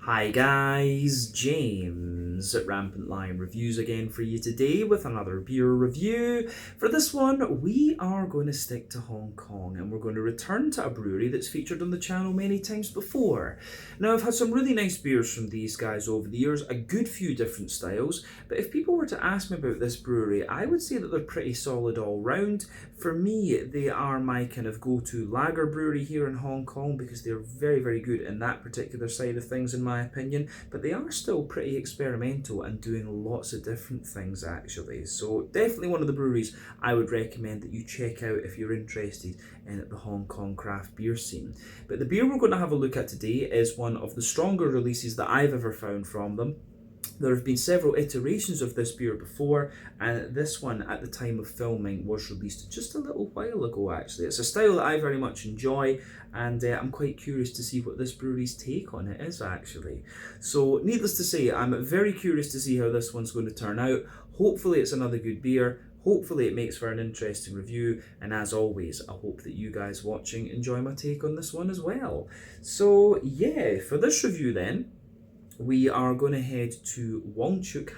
Hi guys, James at Rampant Lion Reviews again for you today with another beer review. For this one, we are going to stick to Hong Kong and we're going to return to a brewery that's featured on the channel many times before. Now, I've had some really nice beers from these guys over the years, a good few different styles, but if people were to ask me about this brewery, I would say that they're pretty solid all round. For me, they are my kind of go-to lager brewery here in Hong Kong because they're very good in that particular side of things in my opinion, but they are still pretty experimental and doing lots of different things actually. So definitely one of the breweries I would recommend that you check out if you're interested in the Hong Kong craft beer scene. But the beer we're going to have a look at today is one of the stronger releases that I've ever found from them. There have been several iterations of this beer before, and this one at the time of filming was released just a little while ago actually. It's a style that I very much enjoy, and I'm quite curious to see what this brewery's take on it is actually. So needless to say, I'm very curious to see how this one's going to turn out. Hopefully it's another good beer. Hopefully it makes for an interesting review, and as always, I hope that you guys watching enjoy my take on this one as well. So yeah, for this review then, we are going to head to Wong Chuk,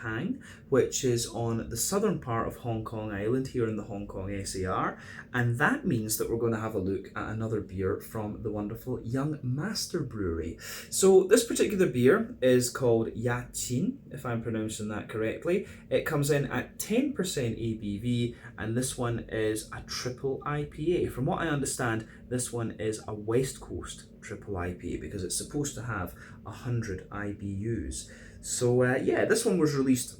which is on the southern part of Hong Kong Island here in the Hong Kong SAR, and that means that we're going to have a look at another beer from the wonderful Young Master Brewery. So this particular beer is called Yat Cheen, if I'm pronouncing that correctly. It comes in at 10% ABV, and this one is a triple IPA. From what I understand, this one is a West Coast triple IPA because it's supposed to have 100 IBUs. So yeah, this one was released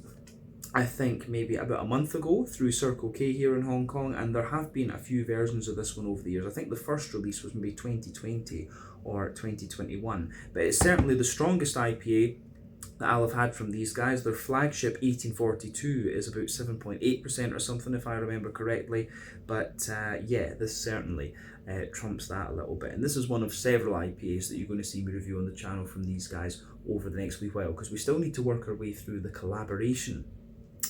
I think maybe about a month ago through Circle K here in Hong Kong, and there have been a few versions of this one over the years. I think the first release was maybe 2020 or 2021, but it's certainly the strongest IPA that I'll have had from these guys. Their flagship 1842 is about 7.8% or something if I remember correctly, but yeah, this certainly trumps that a little bit. And this is one of several IPAs that you're going to see me review on the channel from these guys over the next wee while, because we still need to work our way through the collaboration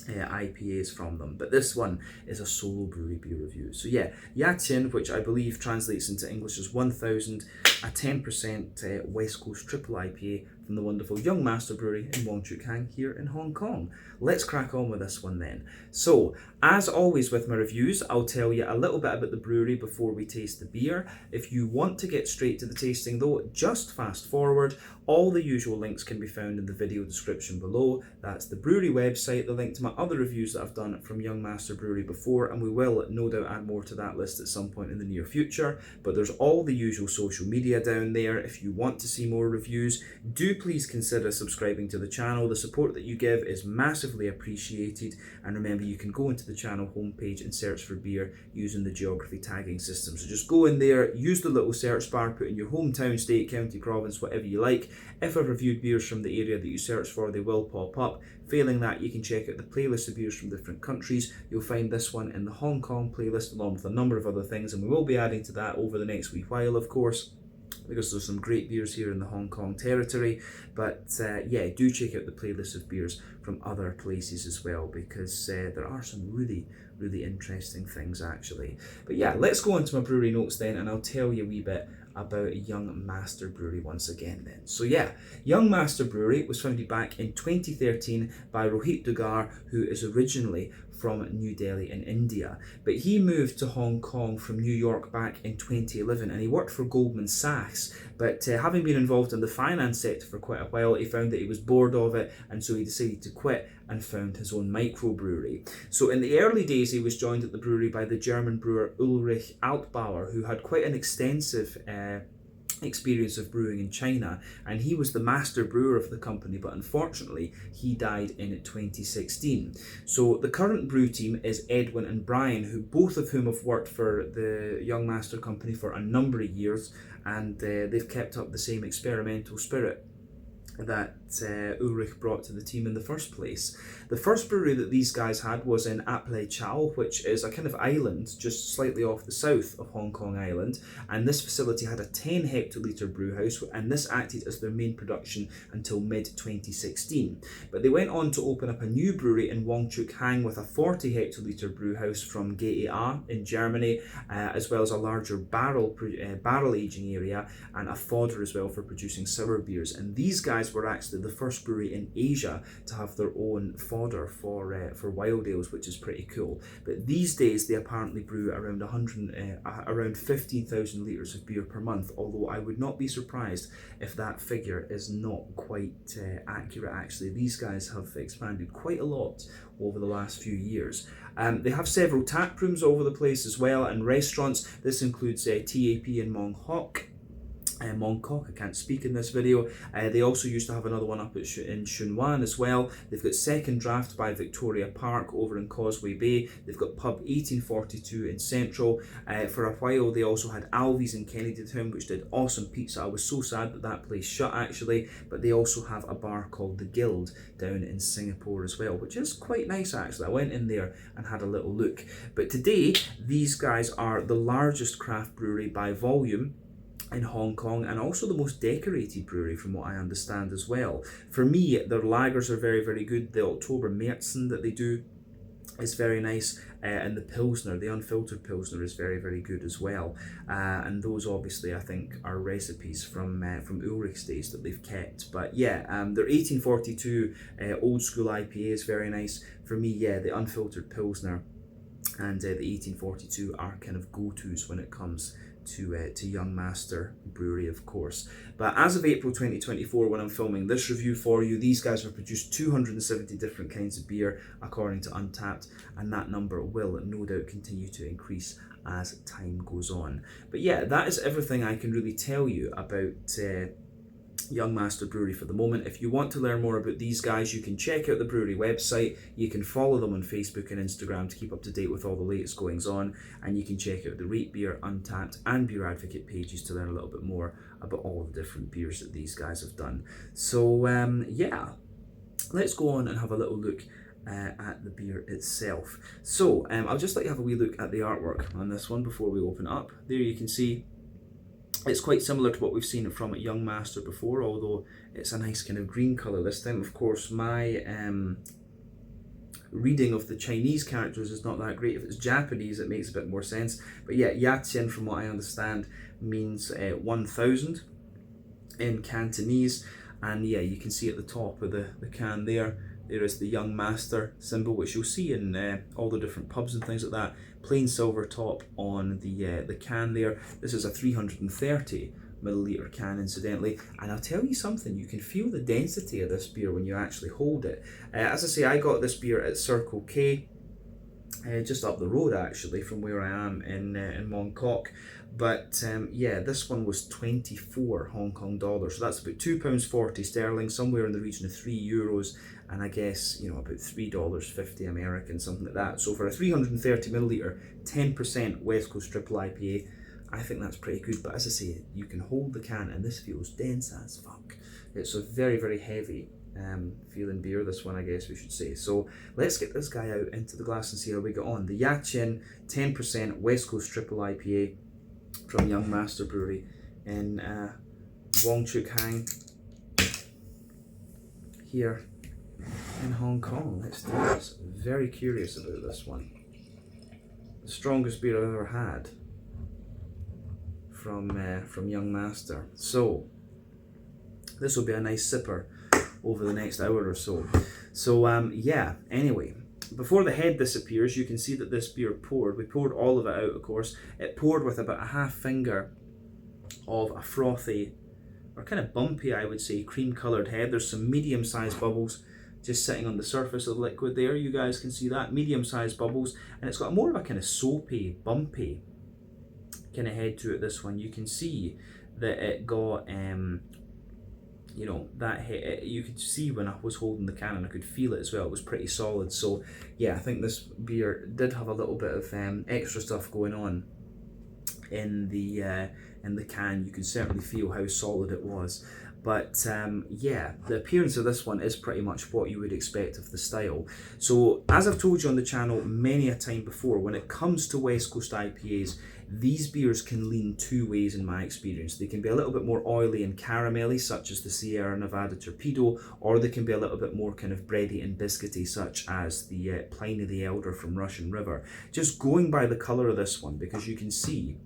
IPAs from them, but this one is a solo brewery beer review. So yeah, Yat Cheen, which I believe translates into English as 1000, a 10% West Coast triple IPA from the wonderful Young Master Brewery in Wong Chuk here in Hong Kong. Let's crack on with this one then. So, as always with my reviews, I'll tell you a little bit about the brewery before we taste the beer. If you want to get straight to the tasting though, just fast forward. All the usual links can be found in the video description below. That's the brewery website, the link to my other reviews that I've done from Young Master Brewery before, and we will no doubt add more to that list at some point in the near future. But there's all the usual social media down there. If you want to see more reviews, do please consider subscribing to the channel. The support that you give is massively appreciated, and remember, you can go into the channel homepage and search for beer using the geography tagging system. So just go in there, use the little search bar, put in your hometown, state, county, province, whatever you like. If I've reviewed beers from the area that you search for, they will pop up. Failing that, you can check out the playlist of beers from different countries. You'll find this one in the Hong Kong playlist along with a number of other things, and we will be adding to that over the next wee while, of course, because there's some great beers here in the Hong Kong territory. But yeah, do check out the playlist of beers from other places as well, because there are some really interesting things actually. But yeah, let's go on to my brewery notes then, and I'll tell you a wee bit about Young Master Brewery once again then. So yeah, Young Master Brewery was founded back in 2013 by Rohit Dugar, who is originally from New Delhi in India, but he moved to Hong Kong from New York back in 2011, and he worked for Goldman Sachs, but having been involved in the finance sector for quite a while, he found that he was bored of it, and so he decided to quit and found his own microbrewery. So in the early days, he was joined at the brewery by the German brewer Ulrich Altbauer, who had quite an extensive experience of brewing in China, and he was the master brewer of the company, but unfortunately he died in 2016. So the current brew team is Edwin and Brian, who both of whom have worked for the Young Master company for a number of years, and they've kept up the same experimental spirit that Ulrich brought to the team in the first place. The first brewery that these guys had was in Ap Lei Chau, which is a kind of island just slightly off the south of Hong Kong Island, and this facility had a 10 hectolitre brew house, and this acted as their main production until mid-2016. But they went on to open up a new brewery in Wong Chuk with a 40 hectolitre brew house from GEA in Germany, as well as a larger barrel aging area and a fodder as well for producing sour beers. And these guys guys were actually the first brewery in Asia to have their own fodder for wild ales, which is pretty cool. But these days they apparently brew around around 15,000 litres of beer per month, although I would not be surprised if that figure is not quite accurate actually. These guys have expanded quite a lot over the last few years. They have several tap rooms all over the place as well, and restaurants. This includes TAP in Mongkok. Mongkok, I can't speak in this video. They also used to have another one up in Shunwan as well. They've got Second Draft by Victoria Park over in Causeway Bay. They've got Pub 1842 in Central. For a while they also had Alvy's in Kennedytown, which did awesome pizza. I was so sad that that place shut actually, but they also have a bar called The Guild down in Singapore as well, which is quite nice actually. I went in there and had a little look. But today these guys are the largest craft brewery by volume in Hong Kong, and also the most decorated brewery from what I understand as well. For me, their lagers are very, very good. The October Märzen that they do is very nice, and the Pilsner, the unfiltered Pilsner, is very, very good as well. And those obviously I think are recipes from Ulrich's days that they've kept. But yeah, their 1842 old school IPA is very nice. For me, yeah, the unfiltered Pilsner and the 1842 are kind of go-tos when it comes to Young Master Brewery, of course. But as of April 2024, when I'm filming this review for you, these guys have produced 270 different kinds of beer according to Untappd, and that number will no doubt continue to increase as time goes on. But yeah, that is everything I can really tell you about Young Master Brewery for the moment. If you want to learn more about these guys, you can check out the brewery website. You can follow them on Facebook and Instagram to keep up to date with all the latest goings on, and you can check out the Rate Beer, Untappd and Beer Advocate pages to learn a little bit more about all the different beers that these guys have done. So yeah, let's go on and have a little look at the beer itself. So I'll just let you have a wee look at the artwork on this one before we open it up. There you can see it's quite similar to what we've seen from Young Master before, although it's a nice kind of green colour this time. Of course, my reading of the Chinese characters is not that great. If it's Japanese, it makes a bit more sense. But yeah, Yat Cheen, from what I understand, means 1000 in Cantonese. And yeah, you can see at the top of the can there is the Young Master symbol, which you'll see in all the different pubs and things like that. Plain silver top on the can there. This is a 330 milliliter can, incidentally, and I'll tell you something, you can feel the density of this beer when you actually hold it. As I say, I got this beer at Circle K, just up the road actually from where I am in Mongkok. But yeah, this one was 24 Hong Kong dollars, so that's about £2.40 sterling, somewhere in the region of €3, and I guess, you know, about $3.50 American, something like that. So for a 330 milliliter, 10% West Coast Triple IPA, I think that's pretty good. But as I say, you can hold the can, and this feels dense as fuck. It's a very, very heavy feeling beer, this one, I guess we should say. So let's get this guy out into the glass and see how we get on. The Yat Cheen 10% West Coast Triple IPA from Young Master Brewery in Wong, Chuk here in Hong Kong. Let's do this. Very curious about this one. The strongest beer I've ever had from Young Master. So this will be a nice sipper over the next hour or so. So yeah, anyway, before the head disappears, you can see that this beer poured. We poured all of it out, of course. It poured with about a half finger of a frothy, or kind of bumpy, I would say, cream coloured head. There's some medium-sized bubbles just sitting on the surface of the liquid there. You guys can see that, medium-sized bubbles. And it's got more of a kind of soapy, bumpy kind of head to it, this one. You can see that it got you know, that hit, you could see when I was holding the can, and I could feel it as well. It was pretty solid. So yeah, I think this beer did have a little bit of extra stuff going on in the can. You can certainly feel how solid it was. But yeah, the appearance of this one is pretty much what you would expect of the style. So as I've told you on the channel many a time before, when it comes to West Coast IPAs, these beers can lean two ways in my experience. They can be a little bit more oily and caramelly, such as the Sierra Nevada Torpedo, or they can be a little bit more kind of bready and biscuity, such as the Pliny the Elder from Russian River. Just going by the colour of this one, because you can see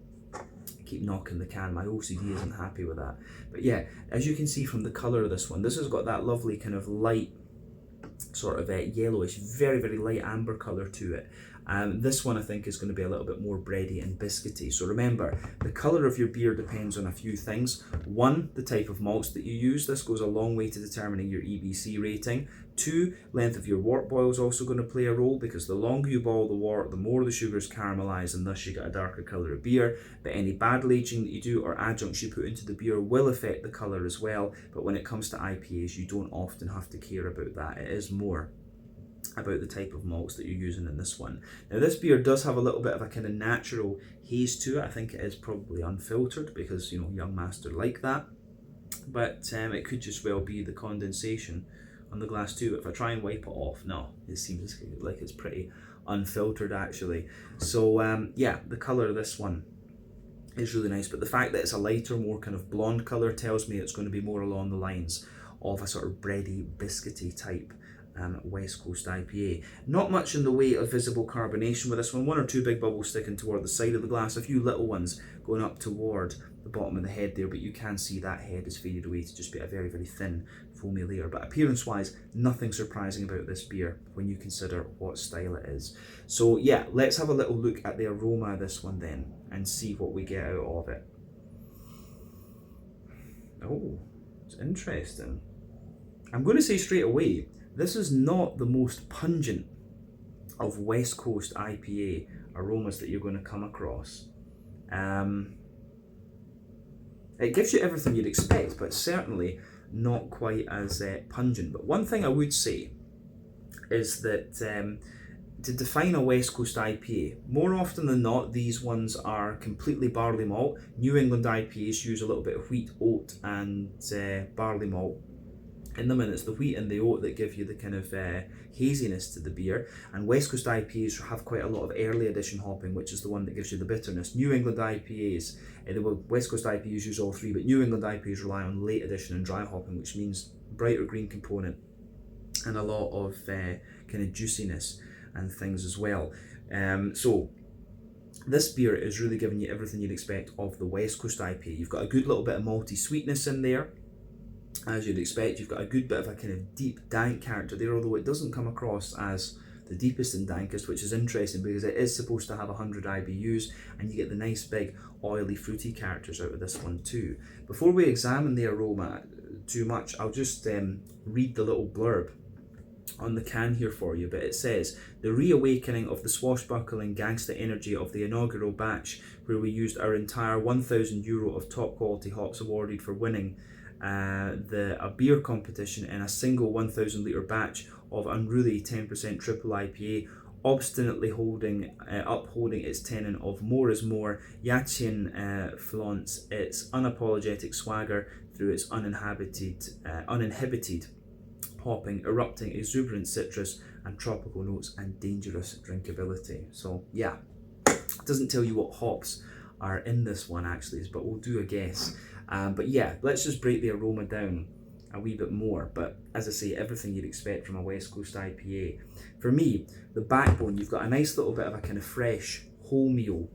keep knocking the can. My OCD isn't happy with that. But yeah, as you can see from the colour of this one, this has got that lovely kind of light, sort of yellowish, very, very light amber colour to it. This one I think is going to be a little bit more bready and biscuity. So remember, the colour of your beer depends on a few things. One, the type of malts that you use. This goes a long way to determining your EBC rating. Two, length of your wort boil is also going to play a role, because the longer you boil the wort, the more the sugars caramelise, and thus you get a darker colour of beer. But any barrel aging that you do or adjuncts you put into the beer will affect the colour as well. But when it comes to IPAs, you don't often have to care about that. It is more about the type of malts that you're using in this one. Now this beer does have a little bit of a kind of natural haze to it. I think it is probably unfiltered, because, you know, young master like that. But it could just well be the condensation on the glass too. If I try and wipe it off, no, it seems like it's pretty unfiltered actually. So yeah, the colour of this one is really nice, but the fact that it's a lighter, more kind of blonde colour tells me it's going to be more along the lines of a sort of bready, biscuity type West Coast IPA. Not much in the way of visible carbonation with this one. One or two big bubbles sticking toward the side of the glass, a few little ones going up toward the bottom of the head there, but you can see that head is faded away to just be a very, very thin foamy layer. But appearance wise, nothing surprising about this beer when you consider what style it is. So yeah, let's have a little look at the aroma of this one then and see what we get out of it. Oh, it's interesting. I'm going to say straight away, this is not the most pungent of West Coast IPA aromas that you're going to come across. It gives you everything you'd expect, but certainly not quite as pungent. But one thing I would say is that to define a West Coast IPA, more often than not, these ones are completely barley malt. New England IPAs use a little bit of wheat, oat, and barley malt in them, and it's the wheat and the oat that give you the kind of haziness to the beer. And West Coast IPAs have quite a lot of early edition hopping, which is the one that gives you the bitterness. New England IPAs, West Coast IPAs use all three, but New England IPAs rely on late edition and dry hopping, which means brighter green component and a lot of kind of juiciness and things as well. So this beer is really giving you everything you'd expect of the West Coast IPA. You've got a good little bit of malty sweetness in there, as you'd expect. You've got a good bit of a kind of deep dank character there, although it doesn't come across as the deepest and dankest, which is interesting because it is supposed to have 100 IBUs, and you get the nice big oily fruity characters out of this one too. Before we examine the aroma too much, I'll just read the little blurb on the can here for you. But it says, the reawakening of the swashbuckling gangster energy of the inaugural batch, where we used our entire €1,000 of top quality hops awarded for winning a beer competition in a single 1,000 litre batch of unruly 10% triple IPA, obstinately upholding its tenet of more is more. Yat Cheen flaunts its unapologetic swagger through its uninhibited hopping, erupting exuberant citrus and tropical notes and dangerous drinkability. So yeah, it doesn't tell you what hops are in this one actually, but we'll do a guess. But yeah, let's just break the aroma down a wee bit more. But as I say, everything you'd expect from a West Coast IPA. For me, the backbone, you've got a nice little bit of a kind of fresh wholemeal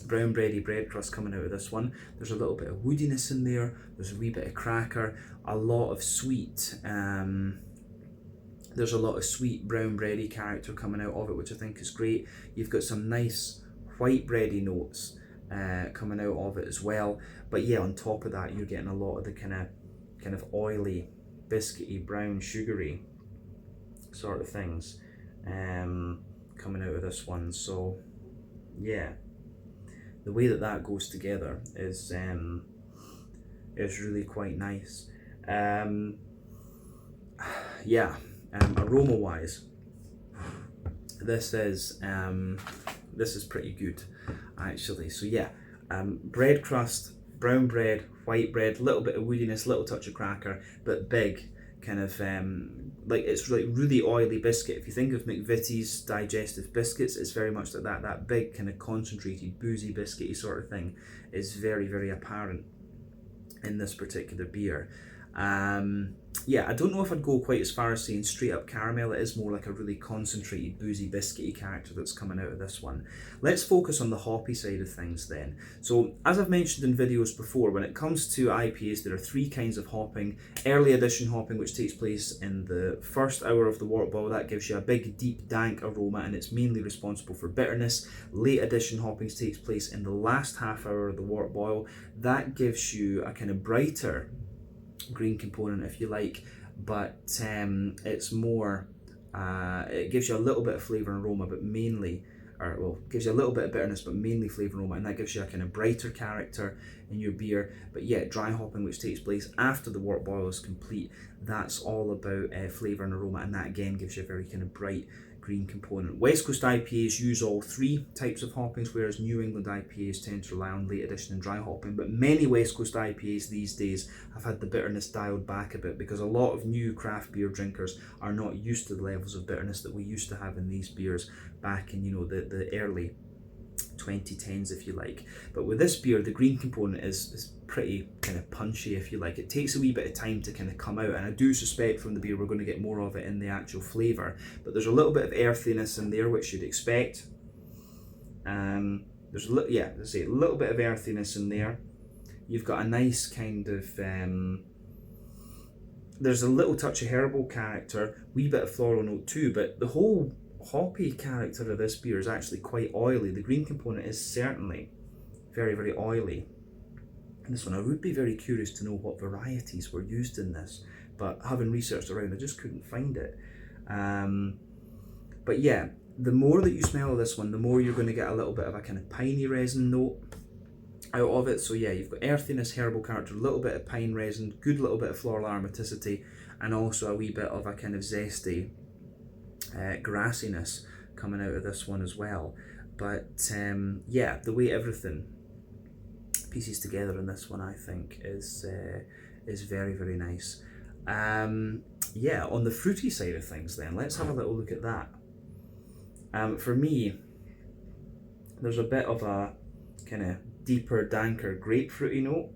brown bready bread crust coming out of this one. There's a little bit of woodiness in there. There's a wee bit of cracker, a lot of sweet. There's a lot of sweet brown bready character coming out of it, which I think is great. You've got some nice white bready notes coming out of it as well. But yeah, on top of that, you're getting a lot of the kind of oily, biscuity, brown, sugary sort of things coming out of this one. So yeah, the way that goes together is really quite nice. Yeah, aroma wise, this is pretty good actually. So yeah, bread crust, brown bread, white bread, little bit of woodiness, little touch of cracker, but big kind of like it's like really oily biscuit. If you think of McVitie's digestive biscuits, it's very much like that. That big kind of concentrated boozy biscuity sort of thing is very, very apparent in this particular beer. yeah, I don't know if I'd go quite as far as saying straight up caramel. It is more like a really concentrated, boozy, biscuity character that's coming out of this one. Let's focus on the hoppy side of things then. So, as I've mentioned in videos before, when it comes to IPAs, there are three kinds of hopping. Early edition hopping, which takes place in the first hour of the wort boil, that gives you a big, deep, dank aroma, and it's mainly responsible for bitterness. Late edition hopping takes place in the last half hour of the wort boil. That gives you a kind of brighter green component, if you like, but it's more it gives you a little bit of flavour and aroma, but mainly, or well, gives you a little bit of bitterness, but mainly flavour and aroma, and that gives you a kind of brighter character in your beer. But yeah, dry hopping, which takes place after the wort boil is complete, that's all about flavour and aroma, and that again gives you a very kind of bright green component. West Coast IPAs use all three types of hoppings, whereas New England IPAs tend to rely on late edition and dry hopping. But many West Coast IPAs these days have had the bitterness dialed back a bit, because a lot of new craft beer drinkers are not used to the levels of bitterness that we used to have in these beers back in, you know, the early 2010s, if you like. But with this beer, the green component is pretty kind of punchy, if you like. It takes a wee bit of time to kind of come out, and I do suspect from the beer we're going to get more of it in the actual flavour. But there's a little bit of earthiness in there, which you'd expect. There's a little bit of earthiness in there. You've got a nice kind of there's a little touch of herbal character, wee bit of floral note too, but the whole hoppy character of this beer is actually quite oily. The green component is certainly very, very oily. And this one, I would be very curious to know what varieties were used in this, but having researched around, I just couldn't find it. But yeah, the more that you smell of this one, the more you're going to get a little bit of a kind of piney resin note out of it. So yeah, you've got earthiness, herbal character, a little bit of pine resin, good little bit of floral aromaticity, and also a wee bit of a kind of zesty grassiness coming out of this one as well. But yeah, the way everything pieces together in this one, I think, is very, very nice. Yeah, on the fruity side of things then, let's have a little look at that. For me, there's a bit of a kind of deeper, danker grapefruity note.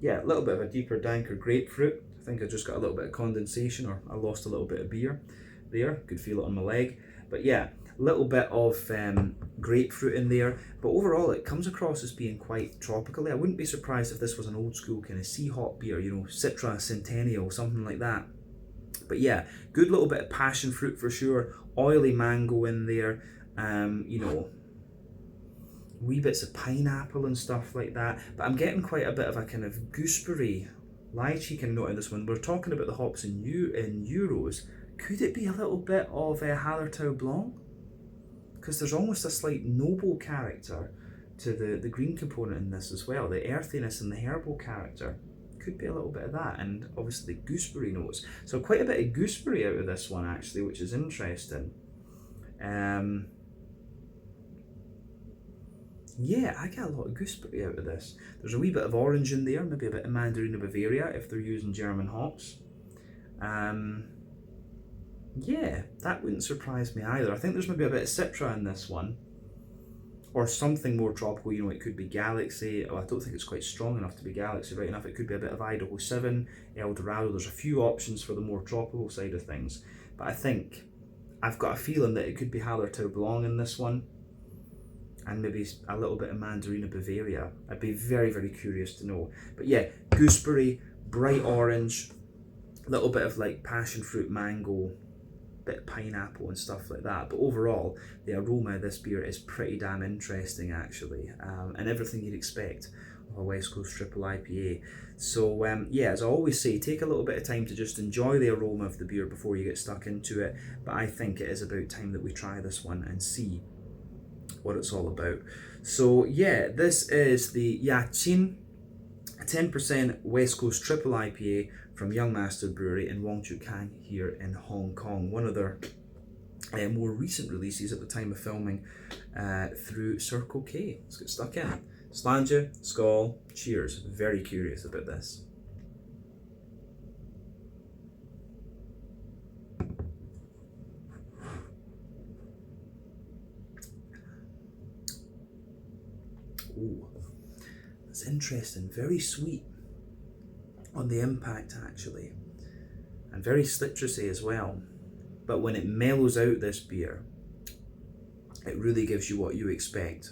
Yeah, a little bit of a deeper, danker grapefruit. I think I just got a little bit of condensation, or I lost a little bit of beer there. Could feel it on my leg. But yeah, a little bit of grapefruit in there. But overall, it comes across as being quite tropically. I wouldn't be surprised if this was an old school kind of sea hop beer, you know, Citra Centennial, something like that. But yeah, good little bit of passion fruit for sure. Oily mango in there. You know, wee bits of pineapple and stuff like that. But I'm getting quite a bit of a kind of gooseberry, lychee kind of note in this one. We're talking about the hops in euros. Could it be a little bit of Hallertau Blanc? Because there's almost a slight noble character to the green component in this as well. The earthiness and the herbal character. Could be a little bit of that, and obviously the gooseberry notes. So quite a bit of gooseberry out of this one actually, which is interesting. Yeah, I get a lot of gooseberry out of this. There's a wee bit of orange in there, maybe a bit of Mandarina Bavaria if they're using German hops. Yeah, that wouldn't surprise me either. I think there's maybe a bit of Citra in this one, or something more tropical. You know, it could be Galaxy. Oh, I don't think it's quite strong enough to be Galaxy right enough. It could be a bit of Idaho 7, El Dorado. There's a few options for the more tropical side of things, but I think I've got a feeling that it could be Hallertau Blanc in this one, and maybe a little bit of Mandarina Bavaria. I'd be very, very curious to know. But yeah, gooseberry, bright orange, a little bit of like passion fruit, mango, bit of pineapple and stuff like that. But overall, the aroma of this beer is pretty damn interesting actually, and everything you'd expect of a West Coast triple IPA. So yeah, as I always say, take a little bit of time to just enjoy the aroma of the beer before you get stuck into it. But I think it is about time that we try this one and see what it's all about. So yeah, this is the Yat Cheen, 10% West Coast triple IPA from Young Master Brewery in Wong, Chuk here in Hong Kong. One of their more recent releases at the time of filming through Circle K. Let's get stuck in. Slàinte, skål, cheers. Very curious about this. Ooh, that's interesting. Very sweet. on the impact actually, and very citrusy as well. But when it mellows out this beer, it really gives you what you expect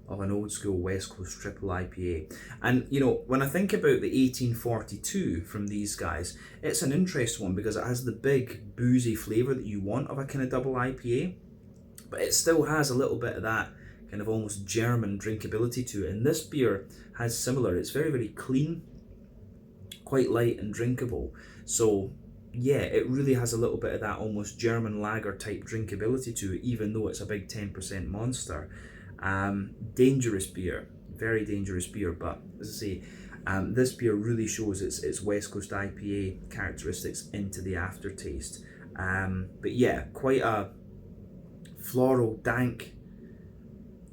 of an old school West Coast triple IPA. And you know, when I think about the 1842 from these guys, it's an interesting one because it has the big boozy flavour that you want of a kind of double IPA, but it still has a little bit of that kind of almost German drinkability to it. And this beer has similar. It's very, very clean, quite light and drinkable. So yeah, it really has a little bit of that almost German lager type drinkability to it, even though it's a big 10% monster. Dangerous beer, very dangerous beer, but as I say, this beer really shows its West Coast IPA characteristics into the aftertaste. But yeah, quite a floral, dank,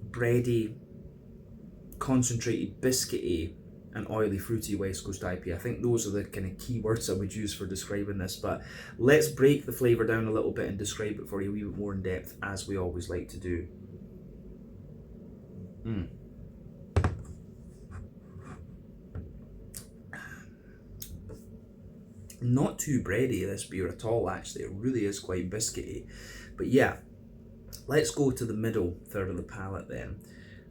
bready, concentrated, biscuity, and oily, fruity West Coast IPA. I think those are the kind of key words I would use for describing this, but let's break the flavour down a little bit and describe it for you a wee bit more in depth, as we always like to do. Not too bready, this beer at all, actually. It really is quite biscuity. But yeah, let's go to the middle third of the palate then.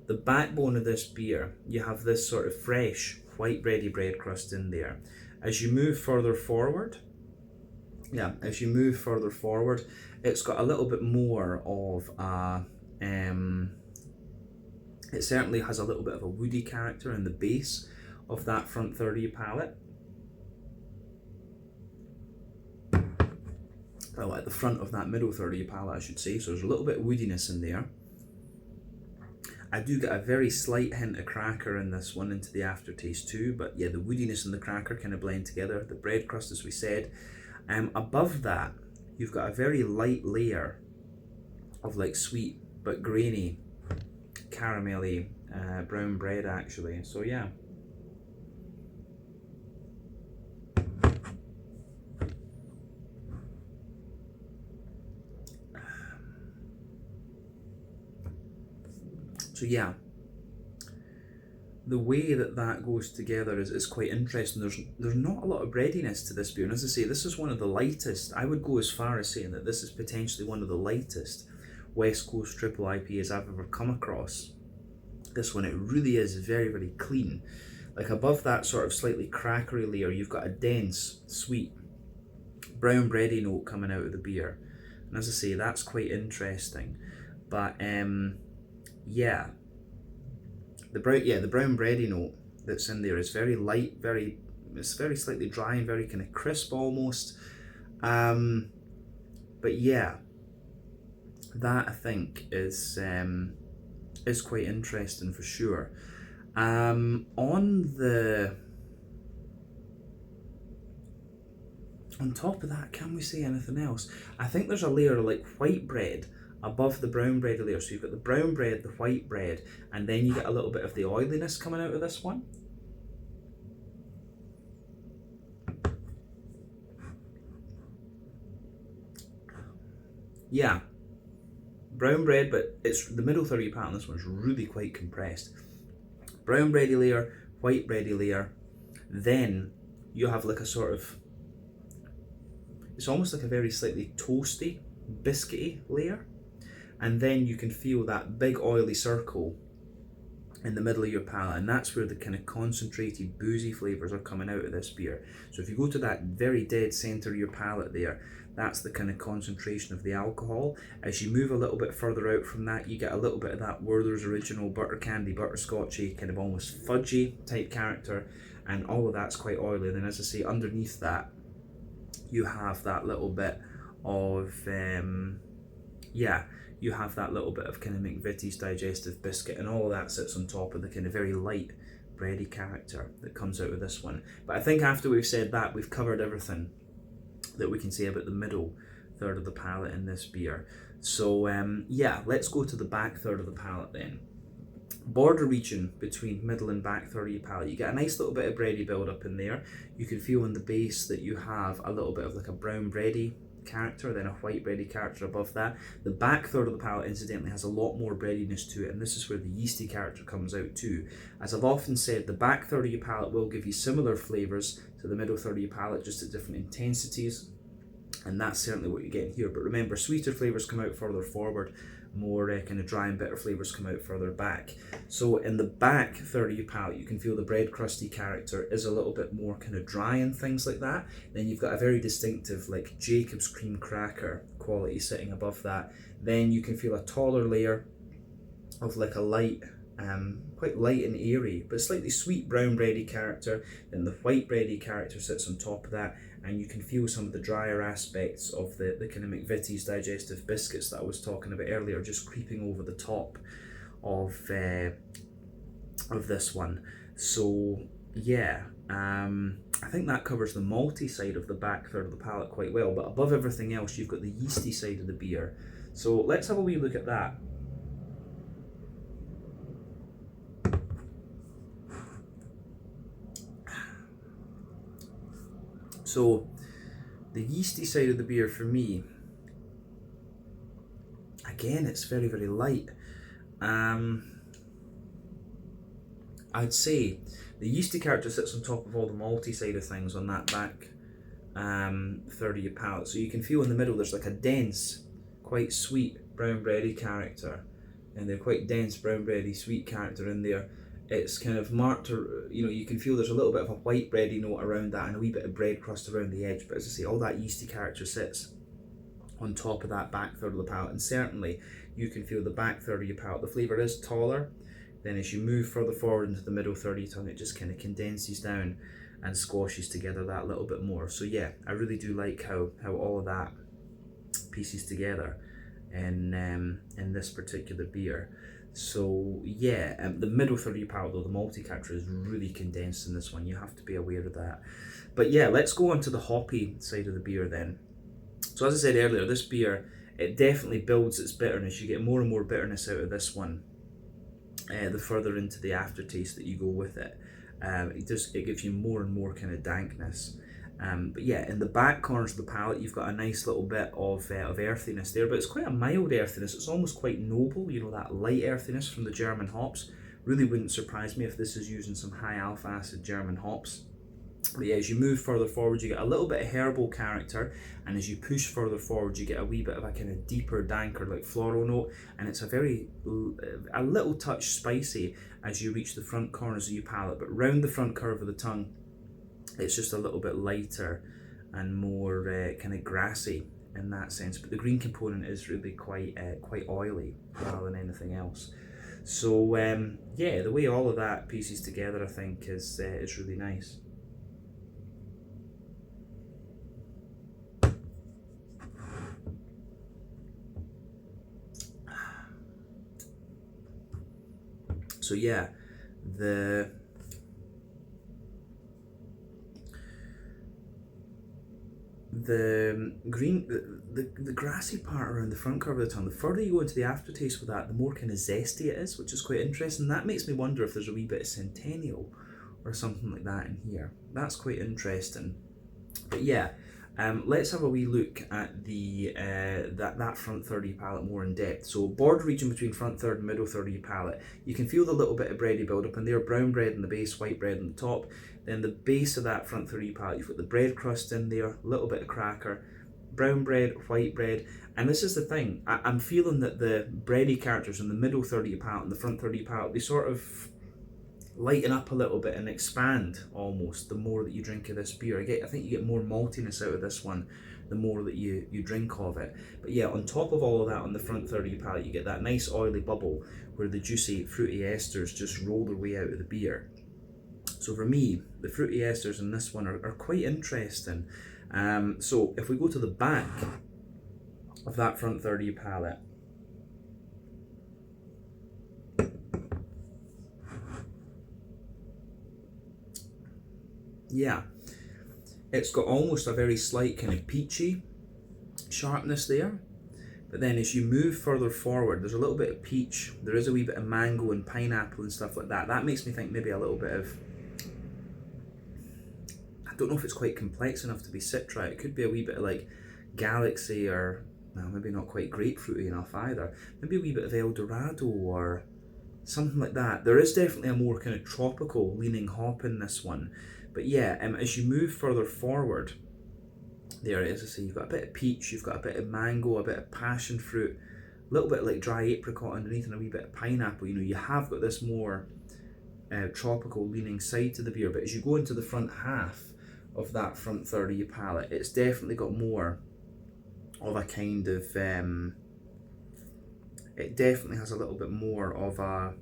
The backbone of this beer, you have this sort of fresh, white bready bread crust in there. As you move further forward, it's got a little bit more of a, it certainly has a little bit of a woody character in the base of that front third of your palate. Well, at the front of that middle third of your palate, I should say. So there's a little bit of woodiness in there. I do get a very slight hint of cracker in this one into the aftertaste too, but yeah, the woodiness and the cracker kind of blend together. The bread crust, as we said. Above that, you've got a very light layer of like sweet but grainy, caramelly brown bread actually. So yeah. So yeah, the way that goes together is quite interesting. There's not a lot of breadiness to this beer, and as I say, this is one of the lightest. I would go as far as saying that this is potentially one of the lightest West Coast triple IPAs I've ever come across. This one, it really is very, very clean. Like above that sort of slightly crackery layer, you've got a dense, sweet, brown bready note coming out of the beer. And as I say, that's quite interesting. But yeah, the brown bready note that's in there is very light, it's very slightly dry and very kind of crisp almost. But yeah, that I think is quite interesting for sure. On top of that, can we say anything else? I think there's a layer of like white bread above the brown bread layer. So you've got the brown bread, the white bread, and then you get a little bit of the oiliness coming out of this one. Yeah, brown bread, but it's the middle third of your palate on this one's really quite compressed. Brown bready layer, white bready layer, then you have like a sort of, it's almost like a very slightly toasty, biscuity layer. And then you can feel that big oily circle in the middle of your palate, and that's where the kind of concentrated boozy flavours are coming out of this beer. So if you go to that very dead centre of your palate there, that's the kind of concentration of the alcohol. As you move a little bit further out from that, you get a little bit of that Werther's Original butter candy, butterscotchy, kind of almost fudgy type character, and all of that's quite oily. And then as I say, underneath that, you have that little bit of, you have that little bit of kind of McVitie's digestive biscuit, and all of that sits on top of the kind of very light bready character that comes out of this one. But I think after we've said that, we've covered everything that we can say about the middle third of the palate in this beer. So yeah, let's go to the back third of the palate then. Border region between middle and back third of your palate, you get a nice little bit of bready build up in there. You can feel in the base that you have a little bit of like a brown bready character, then a white bready character above that. The back third of the palate, incidentally, has a lot more breadiness to it, and this is where the yeasty character comes out too. As I've often said, the back third of your palate will give you similar flavours to the middle third of your palate, just at different intensities, and that's certainly what you're getting here. But remember, sweeter flavours come out further forward, more kind of dry and bitter flavours come out further back. So in the back third of your palate, you can feel the bread crusty character is a little bit more kind of dry and things like that. Then you've got a very distinctive like Jacob's cream cracker quality sitting above that. Then you can feel a taller layer of like a light, quite light and airy, but slightly sweet brown bready character. Then the white bready character sits on top of that, and you can feel some of the drier aspects of the kind of McVitie's digestive biscuits that I was talking about earlier, just creeping over the top of this one. So yeah, I think that covers the malty side of the back third of the palate quite well, but above everything else you've got the yeasty side of the beer. So let's have a wee look at that. So the yeasty side of the beer for me, again, it's very, very light. I'd say the yeasty character sits on top of all the malty side of things on that back third of your palate. So you can feel in the middle there's like a dense, quite sweet brown bready character, and they're quite dense brown bready sweet character in there. It's kind of marked, you can feel there's a little bit of a white bready note around that and a wee bit of bread crust around the edge, but as I say, all that yeasty character sits on top of that back third of the palate, and certainly you can feel the back third of your palate. The flavour is taller, then as you move further forward into the middle third of your tongue, it just kind of condenses down and squashes together that little bit more. So yeah, I really do like how all of that pieces together in this particular beer. So yeah, the middle third of your palate though, the malty character is really condensed in this one. You have to be aware of that. But yeah, let's go on to the hoppy side of the beer then. So as I said earlier, this beer, it definitely builds its bitterness. You get more and more bitterness out of this one the further into the aftertaste that you go with it. It gives you more and more kind of dankness. But yeah, in the back corners of the palate, you've got a nice little bit of earthiness there, but it's quite a mild earthiness. It's almost quite noble, that light earthiness from the German hops. Really wouldn't surprise me if this is using some high alpha acid German hops. But yeah, as you move further forward, you get a little bit of herbal character, and as you push further forward, you get a wee bit of a kind of deeper, danker, like floral note, and it's a little touch spicy as you reach the front corners of your palate, but round the front curve of the tongue, it's just a little bit lighter and more kind of grassy in that sense. But the green component is really quite oily rather than anything else. So yeah, the way all of that pieces together, I think, is really nice. So yeah, the green, the grassy part around the front curve of the tongue, the further you go into the aftertaste with that, the more kind of zesty it is, which is quite interesting. That makes me wonder if there's a wee bit of Centennial or something like that in here. That's quite interesting. But yeah, let's have a wee look at the that front third of your palate more in depth. So border region between front third and middle third of your palate, you can feel the little bit of bready build up in there, brown bread in the base, white bread on the top. Then the base of that front third of your palate, you've got the bread crust in there, a little bit of cracker, brown bread, white bread. And this is the thing, I'm feeling that the bready characters in the middle third of your palate and the front third of your palate, they sort of lighten up a little bit and expand almost the more that you drink of this beer. I think you get more maltiness out of this one the more that you drink of it. But yeah, on top of all of that, on the front third of your palate, you get that nice oily bubble where the juicy fruity esters just roll their way out of the beer. So for me, the fruity esters in this one are quite interesting. So if we go to the back of that front third of your palate, yeah, it's got almost a very slight kind of peachy sharpness there. But then as you move further forward, there's a little bit of peach, there is a wee bit of mango and pineapple and stuff like that. That makes me think maybe a little bit of, I don't know if it's quite complex enough to be citra. It could be a wee bit of like Galaxy are, well, maybe not quite grapefruity enough either. Maybe a wee bit of El Dorado or something like that. There is definitely a more kind of tropical leaning hop in this one. But yeah, as you move further forward, there, as I say, you've got a bit of peach, you've got a bit of mango, a bit of passion fruit, a little bit like dry apricot underneath, and a wee bit of pineapple. You know, you have got this more tropical leaning side to the beer. But as you go into the front half of that front third of your palate, it's definitely got more of a kind of it definitely has a little bit more of a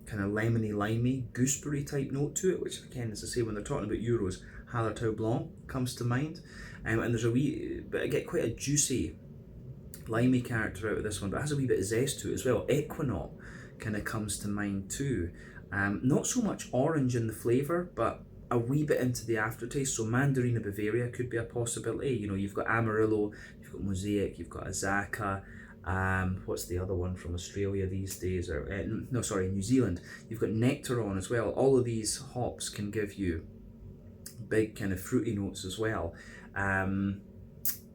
kind of lemony, limey, gooseberry type note to it, which again, as I say, when they're talking about Euros, Hallertau Blanc comes to mind. And there's a wee, but I get quite a juicy, limey character out of this one, but it has a wee bit of zest to it as well. Equinox kind of comes to mind too. Not so much orange in the flavour, but a wee bit into the aftertaste. So Mandarina Bavaria could be a possibility. You know, you've got Amarillo, you've got Mosaic, you've got Azaka. What's the other one from Australia these days? Or no, sorry, New Zealand. You've got Nectaron as well. All of these hops can give you big kind of fruity notes as well.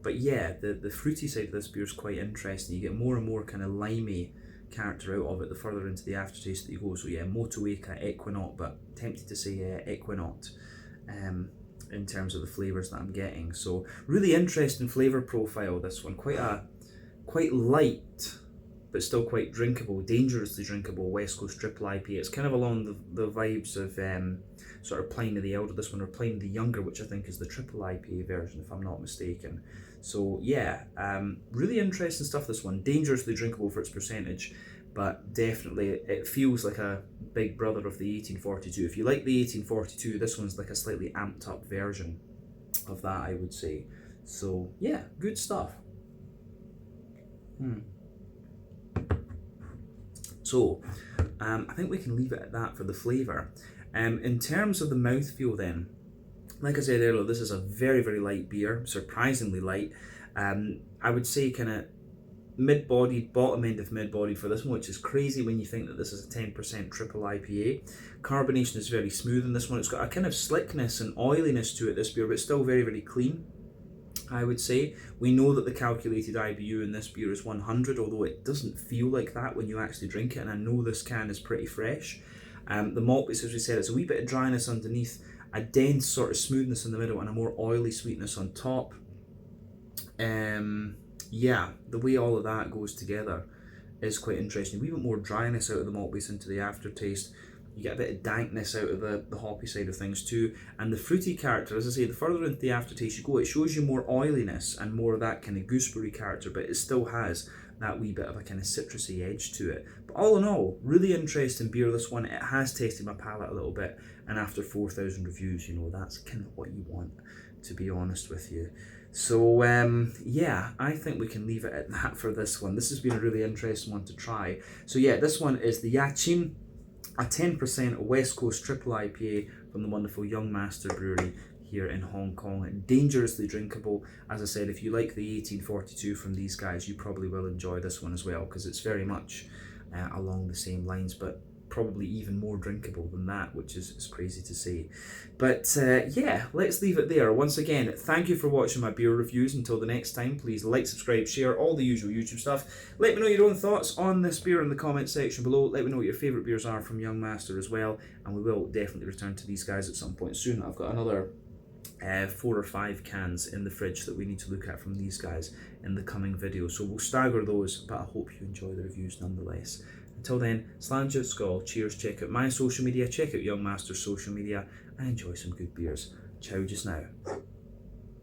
But yeah, the fruity side of this beer is quite interesting. You get more and more kind of limey character out of it the further into the aftertaste that you go. So yeah, Motueka, Equinox, but tempted to say Equinox in terms of the flavours that I'm getting. So really interesting flavour profile, this one. Quite light, but still quite drinkable, dangerously drinkable West Coast Triple IPA. It's kind of along the vibes of sort of Pliny the Elder, this one, or Pliny the Younger, which I think is the Triple IPA version, if I'm not mistaken. So yeah, really interesting stuff, this one. Dangerously drinkable for its percentage, but definitely it feels like a big brother of the 1842. If you like the 1842, this one's like a slightly amped up version of that, I would say. So yeah, good stuff. So, I think we can leave it at that for the flavour. In terms of the mouthfeel then, like I said earlier, this is a very, very light beer, surprisingly light. I would say kind of mid-bodied, bottom end of mid-bodied for this one, which is crazy when you think that this is a 10% triple IPA. Carbonation is very smooth in this one. It's got a kind of slickness and oiliness to it, this beer, but still very, very clean, I would say. We know that the calculated IBU in this beer is 100, although it doesn't feel like that when you actually drink it, and I know this can is pretty fresh. The malt base, as we said, it's a wee bit of dryness underneath, a dense sort of smoothness in the middle, and a more oily sweetness on top. Yeah, the way all of that goes together is quite interesting. A wee bit more dryness out of the malt base into the aftertaste. You get a bit of dankness out of the hoppy side of things too. And the fruity character, as I say, the further into the aftertaste you go, it shows you more oiliness and more of that kind of gooseberry character, but it still has that wee bit of a kind of citrusy edge to it. But all in all, really interesting beer, this one. It has tasted my palate a little bit, and after 4,000 reviews, you know, that's kind of what you want, to be honest with you. So yeah, I think we can leave it at that for this one. This has been a really interesting one to try. So yeah, this one is the Yat Cheen, a 10% West Coast Triple IPA from the wonderful Young Master Brewery here in Hong Kong, and dangerously drinkable. As I said, if you like the 1842 from these guys, you probably will enjoy this one as well, because it's very much along the same lines, but probably even more drinkable than that, which is crazy to say. But yeah, let's leave it there. Once again, thank you for watching my beer reviews. Until the next time, please like, subscribe, share, all the usual YouTube stuff. Let me know your own thoughts on this beer in the comment section below. Let me know what your favourite beers are from Young Master as well, and we will definitely return to these guys at some point soon. I've got another 4 or 5 cans in the fridge that we need to look at from these guys in the coming video, so we'll stagger those, but I hope you enjoy the reviews nonetheless. Until then, Slange Skull, cheers, check out my social media, check out Young Master's social media, and enjoy some good beers. Ciao just now.